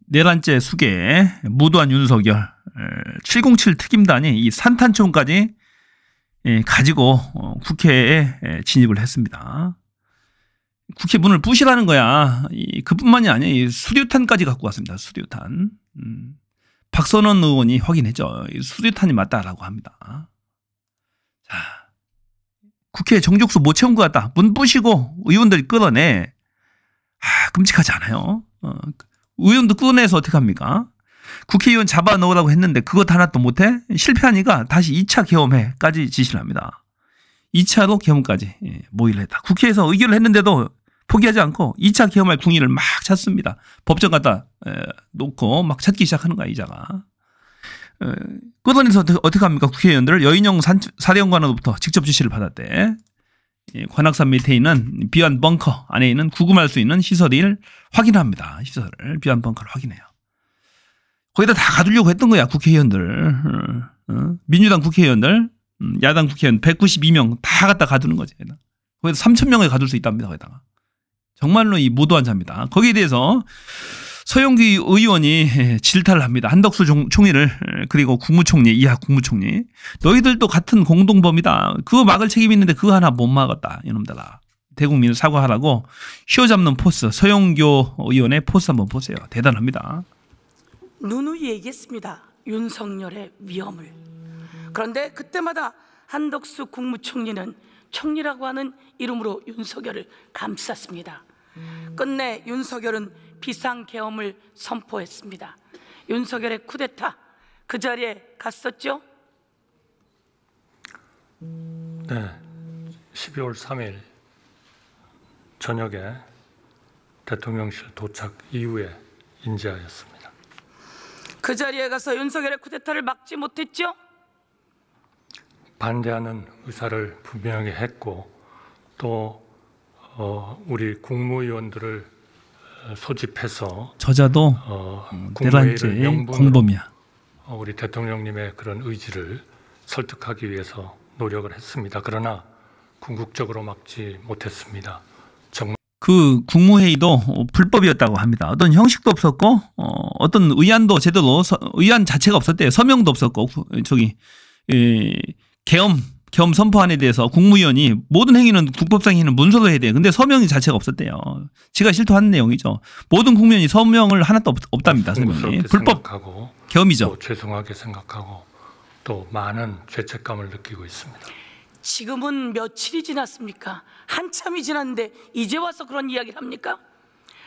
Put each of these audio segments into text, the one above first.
내란죄 수계 무도한 윤석열 707 특임단이 이 산탄총까지 가지고 국회에 진입을 했습니다. 국회 문을 부시라는 거야. 그뿐만이 아니에요. 이 수류탄까지 갖고 왔습니다. 수류탄. 박선원 의원이 확인했죠. 수류탄이 맞다라고 합니다. 자, 국회 정족수 못 채운 것 같다. 문 부시고 의원들 끌어내. 끔찍하지 않아요? 의원도 끌어내서 어떻게 합니까? 국회의원 잡아 넣으라고 했는데 그것 하나 또 못해? 실패하니까 다시 2차 계엄회까지 지시를 합니다. 2차로 계엄까지 모의를 했다. 국회에서 의결을 했는데도 포기하지 않고 2차 계엄할 궁리를 막 찾습니다. 법정 갖다 놓고 막 찾기 시작하는 거야, 이자가. 끌어내서 어떻게 합니까? 국회의원들을 여인영 사령관으로부터 직접 지시를 받았대. 관악산 밑에 있는 비안 벙커 안에 있는 구금할 수 있는 시설을 확인합니다. 시설을 비안 벙커를 확인해요. 거기다 다 가두려고 했던 거야, 국회의원들. 민주당 국회의원들, 야당 국회의원 192명 다 갖다 가두는 거지. 거기다 3,000명을 가둘 수 있답니다. 거기다가. 정말로 이 무도한 자입니다. 거기에 대해서 서영기 의원이 질타를 합니다. 한덕수 총리를, 그리고 국무총리, 이하 국무총리. 너희들도 같은 공동범이다. 그거 막을 책임이 있는데 그거 하나 못 막았다. 이놈들아. 대국민을 사과하라고 휘어잡는 포스, 서영교 의원의 포스 한번 보세요. 대단합니다. 누누이 얘기했습니다. 윤석열의 위험을. 그런데 그때마다 한덕수 국무총리는 총리라고 하는 이름으로 윤석열을 감쌌습니다. 끝내 윤석열은 비상계엄을 선포했습니다. 윤석열의 쿠데타, 그 자리에 갔었죠? 네, 12월 3일 저녁에 대통령실 도착 이후에 인지하였습니다. 그 자리에 가서 윤석열의 쿠데타를 막지 못했죠? 반대하는 의사를 분명히 했고 또 우리 국무위원들을 소집해서 저자도 내란죄 공범이야. 우리 대통령님의 그런 의지를 설득하기 위해서 노력을 했습니다. 그러나 궁극적으로 막지 못했습니다. 그 국무회의도 불법이었다고 합니다. 어떤 형식도 없었고 어떤 의안도 제대로 의안 자체가 없었대요. 서명도 없었고 계엄 선포안에 대해서 국무위원이 모든 행위는 국법상 행위는 문서로 해야 돼요. 근데 서명이 자체가 없었대요. 지가 실토하는 내용이죠. 모든 국민이 서명을 하나도 없답니다. 서명이. 불법 계엄이죠. 또 죄송하게 생각하고 또 많은 죄책감을 느끼고 있습니다. 지금은 며칠이 지났습니까? 한참이 지났는데 이제 와서 그런 이야기를 합니까?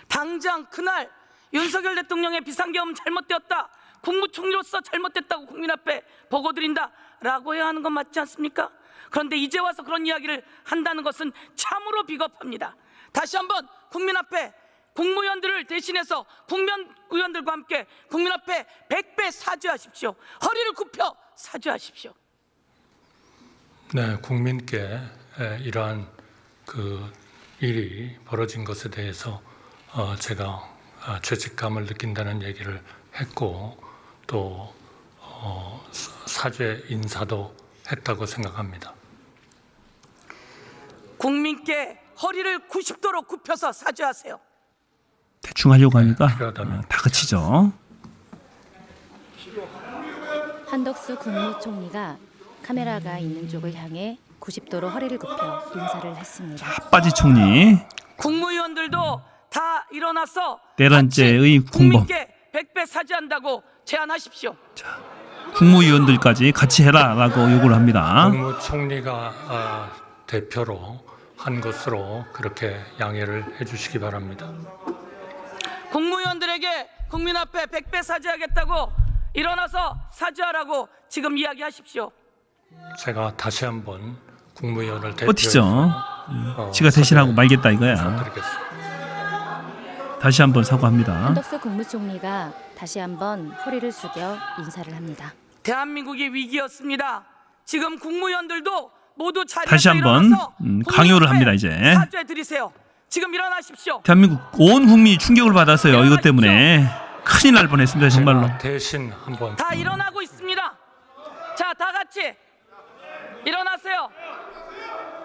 당장 그날 윤석열 대통령의 비상계엄 잘못되었다. 국무총리로서 잘못됐다고 국민 앞에 보고드린다 라고 해야 하는 건 맞지 않습니까? 그런데 이제 와서 그런 이야기를 한다는 것은 참으로 비겁합니다. 다시 한번 국민 앞에 국무위원들을 대신해서 국민의원들과 함께 국민 앞에 100배 사죄하십시오. 허리를 굽혀 사죄하십시오. 네, 국민께 이러한 그 일이 벌어진 것에 대해서 제가 죄책감을 느낀다는 얘기를 했고 또 사죄 인사도 했다고 생각합니다. 국민께 허리를 90도로 굽혀서 사죄하세요. 대충 하려고 하니까 다 그치죠. 한덕수 국무총리가 카메라가 있는 쪽을 향해 90도로 허리를 굽혀 인사를 했습니다. 핫바지 총리. 국무위원들도 다 일어나서 내란죄의 공범. 국민께 100배 사죄한다고 제안하십시오. 자, 국무위원들까지 같이 해라라고 요구를 합니다. 국무총리가 대표로 한 것으로 그렇게 양해를 해주시기 바랍니다. 국무위원들에게 국민 앞에 100배 사죄하겠다고 일어나서 사죄하라고 지금 이야기하십시오. 제가 다시 한번 국무위원을 버티죠. 지가 대신하고 말겠다 이거야. 다시 한번 사과합니다. 한덕수 국무총리가 다시 한번 허리를 숙여 인사를 합니다. 대한민국이 위기였습니다. 지금 국무위원들도 모두 자리에서 다시 한번 강요를 합니다. 이제 사죄 드리세요. 지금 일어나십시오. 대한민국 온 국민이 충격을 받았어요. 일어나십시오. 이것 때문에 큰일 날 뻔했습니다. 정말로. 대신 한번 다 일어나고 있습니다. 자, 다 같이 일어나세요.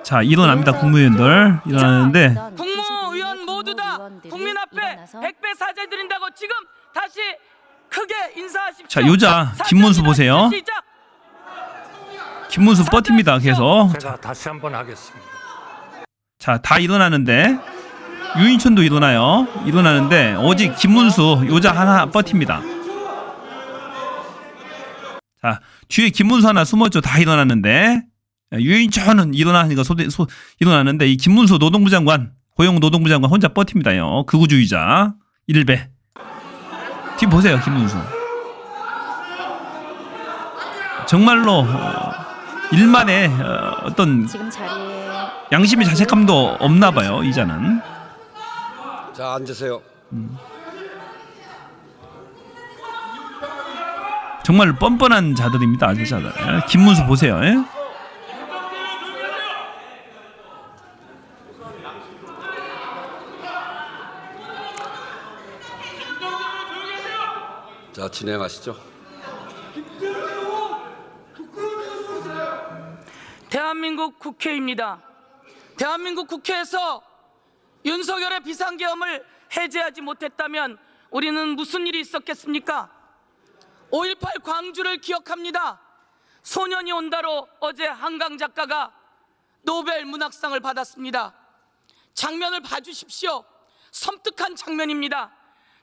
자, 일어납니다. 국무위원들 일어나는데 국무위원 모두 모두 다 의원들이 국민 앞에 일어나서 100배 사죄드린다고 지금 다시 크게 인사하십시오. 자, 요자 김문수 보세요. 시작. 김문수 버팁니다. 계속. 제가 다시 한번 하겠습니다. 자, 다 일어나는데 유인천도 일어나는데 오직 김문수 요자 하나 버팁니다. 자, 뒤에 김문수 하나 숨었죠. 다 일어났는데 유인천은 일어나니까 일어나는데 이 김문수 노동부 장관, 고용노동부 장관 혼자 버팁니다요. 극우주의자 일배. 뒤 보세요, 김문수. 정말로 일만의 어떤 지금 자리에 양심의 자책감도 없나 봐요, 이자는. 자, 앉으세요. 정말 뻔뻔한 자들입니다, 아주 자들. 김문수 보세요. 자, 진행하시죠. 대한민국 국회입니다. 대한민국 국회에서 윤석열의 비상계엄을 해제하지 못했다면 우리는 무슨 일이 있었겠습니까? 5.18 광주를 기억합니다. 소년이 온다로 어제 한강 작가가 노벨 문학상을 받았습니다. 장면을 봐주십시오. 섬뜩한 장면입니다.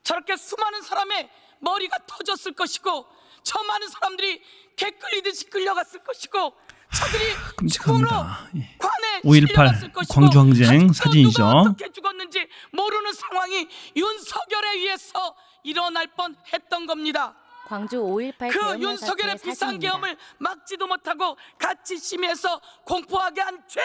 저렇게 수많은 사람의 머리가 터졌을 것이고 저 많은 사람들이 개 끌리듯이 끌려갔을 것이고 저들이 끔찍합니다. 관에 5.18 광주항쟁 사진이죠. 누가 어떻게 죽었는지 모르는 상황이 윤석열에 의해서 일어날 뻔했던 겁니다. 광주 5.18 그 계엄령 윤석열의 사태의 비상계엄을 사진입니다. 막지도 못하고 같이 심의해서 공포하게 한 죄,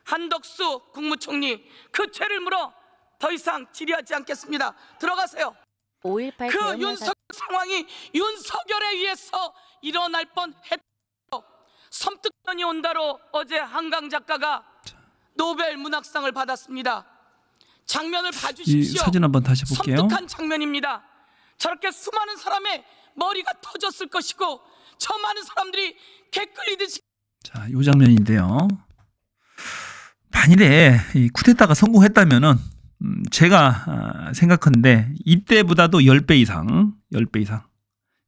한덕수 국무총리 그 죄를 물어 더 이상 질의하지 않겠습니다. 들어가세요. 5.18 그 계엄령 윤석 상황이 윤석열에 의해서 일어날 뻔했죠. 섬뜩년이 온다로 어제 한강 작가가 노벨 문학상을 받았습니다. 장면을 이 봐주십시오. 사진 한번 다시 볼게요. 섬뜩한 장면입니다. 저렇게 수많은 사람의 머리가 터졌을 것이고 저 많은 사람들이 개 끌리듯이. 자, 요 장면인데요. 만일에 이 쿠데타가 성공했다면은 제가 생각하는데 이때보다도 10배 이상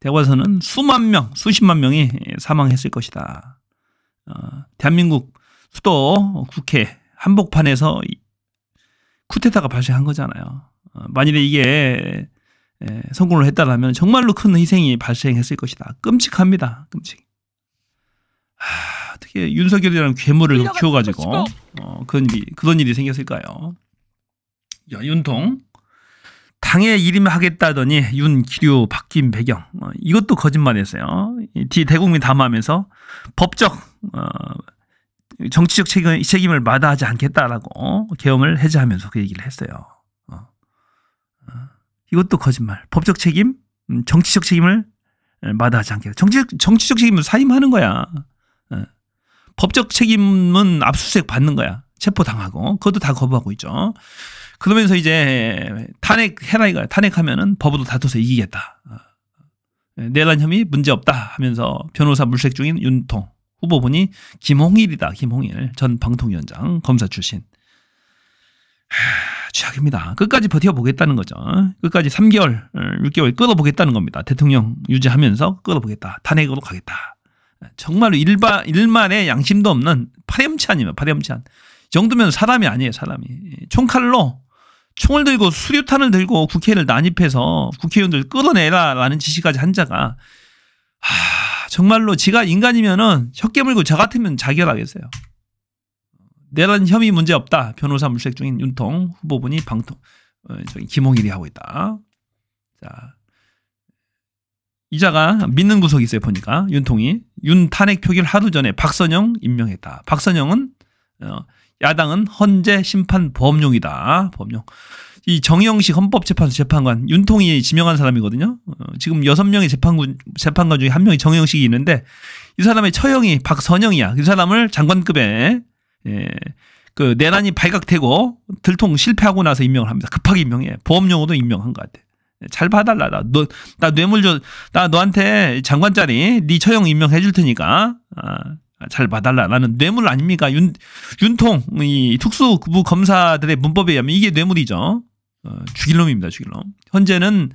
대과서는 수만 명, 수십만 명이 사망했을 것이다. 대한민국 수도 국회 한복판에서 쿠데타가 발생한 거잖아요. 만일에 이게 성공을 했다라면 정말로 큰 희생이 발생했을 것이다. 끔찍합니다. 끔찍. 어떻게 윤석열이라는 괴물을 키워가지고 그런 일이 생겼을까요? 야, 윤통 당에 일임하겠다더니 윤기류 바뀐 배경 이것도 거짓말했어요. 대국민 담화하면서 법적 정치적 책임을 마다하지 않겠다라고 계엄을 해제하면서 그 얘기를 했어요. 이것도 거짓말. 법적 책임, 정치적 책임을 마다하지 않겠다. 정치적 책임은 사임하는 거야. 법적 책임은 압수수색 받는 거야. 체포당하고 그것도 다 거부하고 있죠. 그러면서 이제 탄핵해라 이거야. 탄핵하면은 법으로 다퉈서 이기겠다. 내란 혐의 문제 없다 하면서 변호사 물색 중인 윤통 후보분이 김홍일이다. 김홍일 전 방통위원장 검사 출신. 최악입니다. 끝까지 버텨보겠다는 거죠. 끝까지 3개월, 6개월 끌어보겠다는 겁니다. 대통령 유지하면서 끌어보겠다. 탄핵으로 가겠다. 정말로 일만의 양심도 없는 파렴치한이에요. 파렴치한. 이 정도면 사람이 아니에요. 사람이. 총칼로 총을 들고 수류탄을 들고 국회를 난입해서 국회의원들 끌어내라라는 지시까지 한 자가 정말로 지가 인간이면은 혀 깨물고 저 같으면 자결하겠어요. 내란 혐의 문제 없다. 변호사 물색 중인 윤통 후보분이 김홍일이 하고 있다. 자, 이자가 믿는 구석이 있어요. 보니까 윤통이 윤 탄핵 표결 하루 전에 박선영 임명했다. 박선영은 야당은 헌재 심판 범용이다. 범용. 이 정영식 헌법재판소 재판관 윤통이 지명한 사람이거든요. 지금 6명의 재판관 중에 1명이 정영식이 있는데 이 사람의 처형이 박선영이야. 이 사람을 장관급에 그 내란이 발각되고 들통 실패하고 나서 임명을 합니다. 급하게 임명해. 보험용으로 임명한 것 같아. 잘 봐달라. 나 뇌물 줘. 나 너한테 장관 자리 네 처형 임명해 줄 테니까 잘 봐달라. 나는 뇌물 아닙니까? 윤통 이 특수부 검사들의 문법에 의하면 이게 뇌물이죠. 죽일 놈입니다. 죽일 놈. 현재는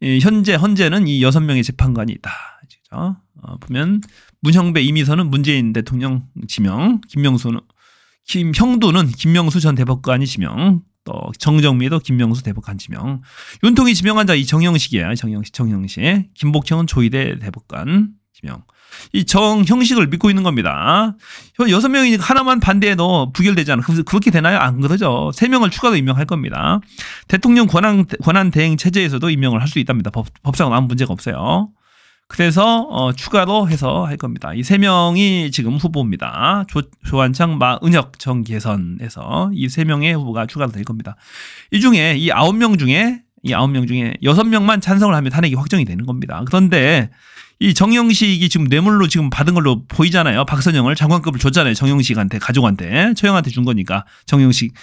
이 6명의 재판관이 있다. 그죠? 보면 문형배 이미서는 문재인 대통령 지명, 김형두는 김명수 전 대법관이 지명, 또 정정미도 김명수 대법관 지명, 윤통이 지명한 자 이 정형식이에요. 정형식. 김복형은 조희대 대법관 지명. 이 정형식을 믿고 있는 겁니다. 6명이니까 하나만 반대해도 부결되잖아. 그렇게 되나요? 안 그러죠. 3명을 추가로 임명할 겁니다. 대통령 권한 대행 체제에서도 임명을 할 수 있답니다. 법상은 아무 문제가 없어요. 그래서 추가로 해서 할 겁니다. 이 3명이 지금 후보입니다. 조한창, 마은혁, 정계선에서 이 3명의 후보가 추가로 될 겁니다. 이 중에 이 9명 중에 6명만 찬성을 하면 탄핵이 확정이 되는 겁니다. 그런데 이 정형식이 지금 뇌물로 지금 받은 걸로 보이잖아요. 박선영을 장관급을 줬잖아요. 정형식한테, 가족한테, 처형한테 준 거니까. 정형식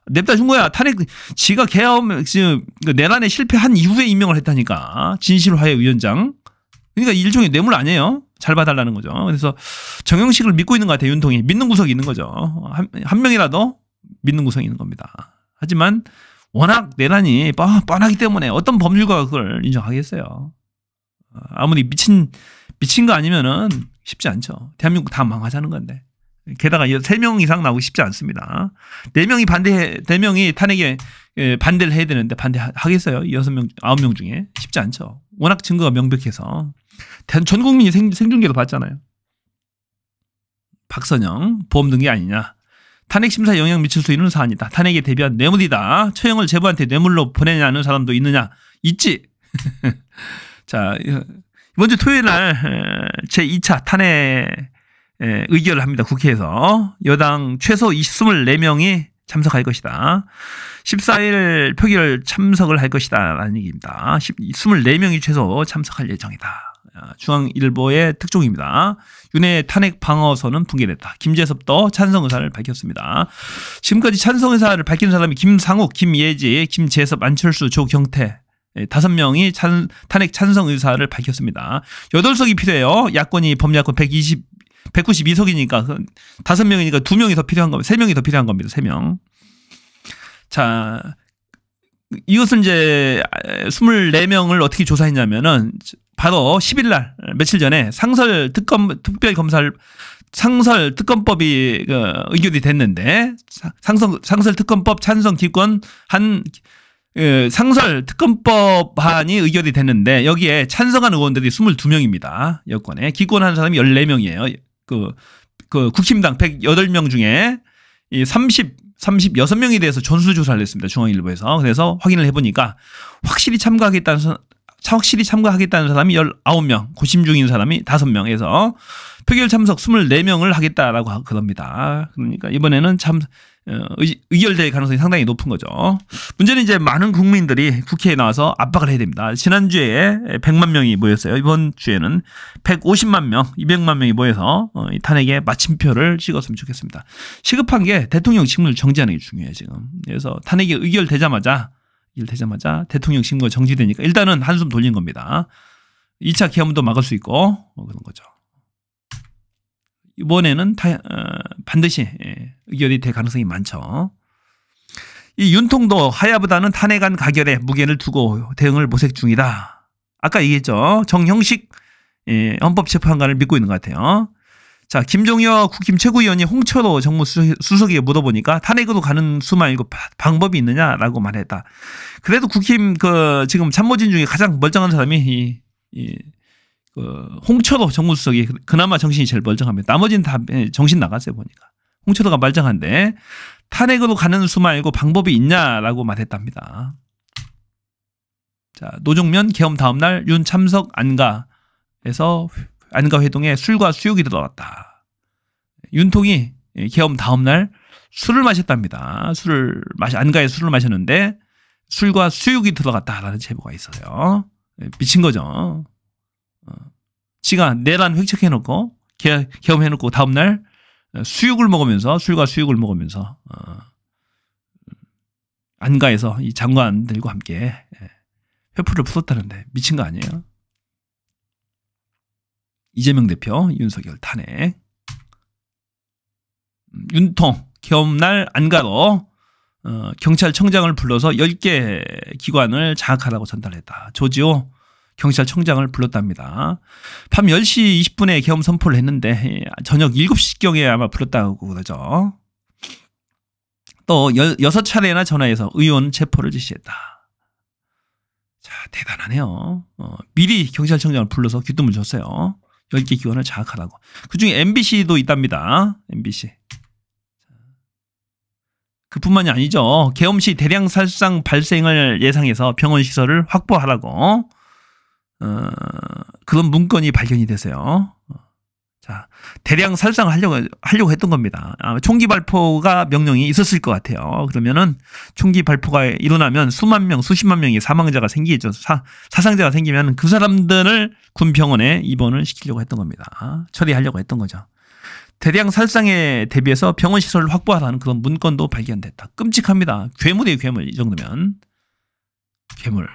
냅다 준 거야. 탄핵 지가 계엄 지금 내란에 실패한 이후에 임명을 했다니까. 진실화해위원장. 그러니까 일종의 뇌물 아니에요. 잘 봐달라는 거죠. 그래서 정형식을 믿고 있는 것 같아요. 윤통이 믿는 구석이 있는 거죠. 한 명이라도 믿는 구석이 있는 겁니다. 하지만 워낙 내란이 뻔하기 때문에 어떤 법률가가 그걸 인정하겠어요. 아무리 미친 거 아니면은 쉽지 않죠. 대한민국 다 망하자는 건데. 게다가 3명 이상 나오기 쉽지 않습니다. 4명이 탄핵에 반대를 해야 되는데 반대하겠어요? 9명 중에. 쉽지 않죠. 워낙 증거가 명백해서. 전 국민이 생중계도 봤잖아요. 박선영 보험 등기 아니냐. 탄핵 심사에 영향 미칠 수 있는 사안이다. 탄핵에 대비한 뇌물이다. 처형을 제보한테 뇌물로 보내냐는 사람도 있느냐. 있지. 자, 이번 주 토요일 날 제2차 탄핵 의결을 합니다. 국회에서. 여당 최소 24명이 참석할 것이다. 14일 표결 참석을 할 것이다. 라는 얘기입니다. 24명이 최소 참석할 예정이다. 중앙일보의 특종입니다. 윤핵 탄핵 방어선은 붕괴됐다. 김재섭도 찬성 의사를 밝혔습니다. 지금까지 찬성 의사를 밝힌 사람이 김상욱, 김예지, 김재섭, 안철수, 조경태 5명이 탄핵 찬성 의사를 밝혔습니다. 8석이 필요해요. 야권이 범야권 192석이니까 5명이니까 2명이 더 필요한 겁니다. 3명이 더 필요한 겁니다. 3명. 자, 이것은 이제 24명을 어떻게 조사했냐면은 바로 10일 날 며칠 전에 상설 특검법이 의결이 됐는데 상설 특검법 찬성 기권 상설 특검법안이 의결이 됐는데 여기에 찬성한 의원들이 22명입니다. 여권에. 기권한 사람이 14명이에요. 국힘당 108명 중에 이 36명에 대해서 전수조사를 했습니다. 중앙일보에서. 그래서 확인을 해보니까 확실히 참가하겠다는 사람이 19명, 고심 중인 사람이 5명에서 표결 참석 24명을 하겠다라고 그럽니다. 그러니까 이번에는 의결될 가능성이 상당히 높은 거죠. 문제는 이제 많은 국민들이 국회에 나와서 압박을 해야 됩니다. 지난주에 100만 명이 모였어요. 이번 주에는 150만 명, 200만 명이 모여서 이 탄핵에 마침표를 찍었으면 좋겠습니다. 시급한 게 대통령 직무를 정지하는 게 중요해요, 지금. 그래서 탄핵이 의결되자마자 대통령 직무가 정지되니까 일단은 한숨 돌린 겁니다. 2차 계엄도 막을 수 있고 그런 거죠. 이번에는 반드시 의결이 될 가능성이 많죠. 이 윤통도 하야보다는 탄핵안 가결에 무게를 두고 대응을 모색 중이다. 아까 얘기했죠. 정형식 헌법재판관을 믿고 있는 것 같아요. 자, 김종혁 국힘 최고위원이 홍철호 정무수석에게 물어보니까 탄핵으로 가는 수 말고 방법이 있느냐라고 말했다. 그래도 국힘 지금 참모진 중에 가장 멀쩡한 사람이 홍철호 정무수석이 그나마 정신이 제일 멀쩡합니다. 나머지는 다 정신 나갔어요, 보니까. 홍철호가 멀쩡한데 탄핵으로 가는 수 말고 방법이 있냐라고 말했답니다. 자, 노종면 계엄 다음 날 윤 참석 안가에서 안가 회동에 술과 수육이 들어갔다. 윤통이 계엄 다음 날 술을 마셨답니다. 안가에 술을 마셨는데 술과 수육이 들어갔다라는 제보가 있어요. 미친 거죠. 지가 내란 획책해놓고 계엄해놓고 다음날 술과 수육을 먹으면서 안가에서 이 장관들과 함께 회포를 풀었다는데 미친 거 아니에요? 이재명 대표 윤석열 탄핵 윤통 계엄날 안가로 경찰청장을 불러서 10개 기관을 장악하라고 전달했다. 조지호 경찰청장을 불렀답니다. 밤 10시 20분에 계엄 선포를 했는데 저녁 7시경에 아마 불렀다고 그러죠. 또 6차례나 전화해서 의원 체포를 지시했다. 자, 대단하네요. 미리 경찰청장을 불러서 귀뜸을 줬어요. 10개 기관을 장악하라고. 그중에 MBC도 있답니다. MBC. 그뿐만이 아니죠. 계엄 시 대량 살상 발생을 예상해서 병원 시설을 확보하라고 그런 문건이 발견이 됐어요. 자, 대량 살상을 하려고 했던 겁니다. 총기 발포가 명령이 있었을 것 같아요. 그러면은 총기 발포가 일어나면 수만 명, 수십만 명의 사망자가 생기죠. 사상자가 생기면 그 사람들을 군 병원에 입원을 시키려고 했던 겁니다. 처리하려고 했던 거죠. 대량 살상에 대비해서 병원 시설을 확보하라는 그런 문건도 발견됐다. 끔찍합니다. 괴물이에요, 괴물. 이 정도면. 괴물.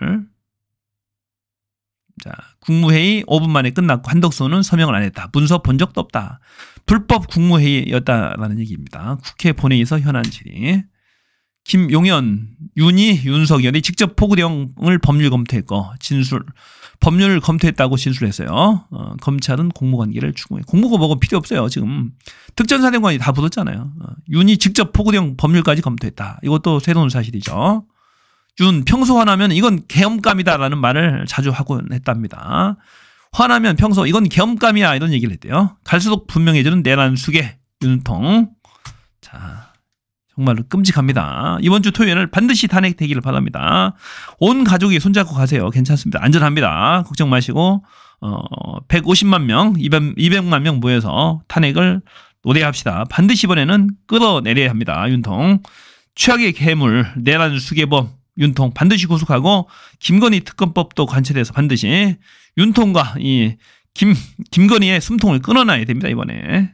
자, 국무회의 5분 만에 끝났고 한덕수는 서명을 안 했다. 문서 본 적도 없다. 불법 국무회의였다라는 얘기입니다. 국회 본회의에서 현안 질의. 김용현, 윤희, 윤석열이 직접 포구령을 법률 검토했고 법률 검토했다고 진술했어요. 검찰은 공무관계를 추궁해. 공무가 뭐가 필요 없어요. 지금 특전사령관이 다 불었잖아요. 윤이 직접 포구령 법률까지 검토했다. 이것도 새로운 사실이죠. 윤 평소 화나면 이건 계엄감이다라는 말을 자주 하곤 했답니다. 화나면 평소 이건 계엄감이야 이런 얘기를 했대요. 갈수록 분명해지는 내란 수계 윤통. 자, 정말로 끔찍합니다. 이번 주 토요일을 반드시 탄핵되기를 바랍니다. 온 가족이 손잡고 가세요. 괜찮습니다. 안전합니다. 걱정 마시고 150만 명, 200만 명 모여서 탄핵을 노래합시다. 반드시 이번에는 끌어내려야 합니다. 윤통. 최악의 괴물 내란 수계범 윤통 반드시 구속하고 김건희 특검법도 관철해서 반드시 윤통과 이 김건희의 숨통을 끊어놔야 됩니다. 이번에.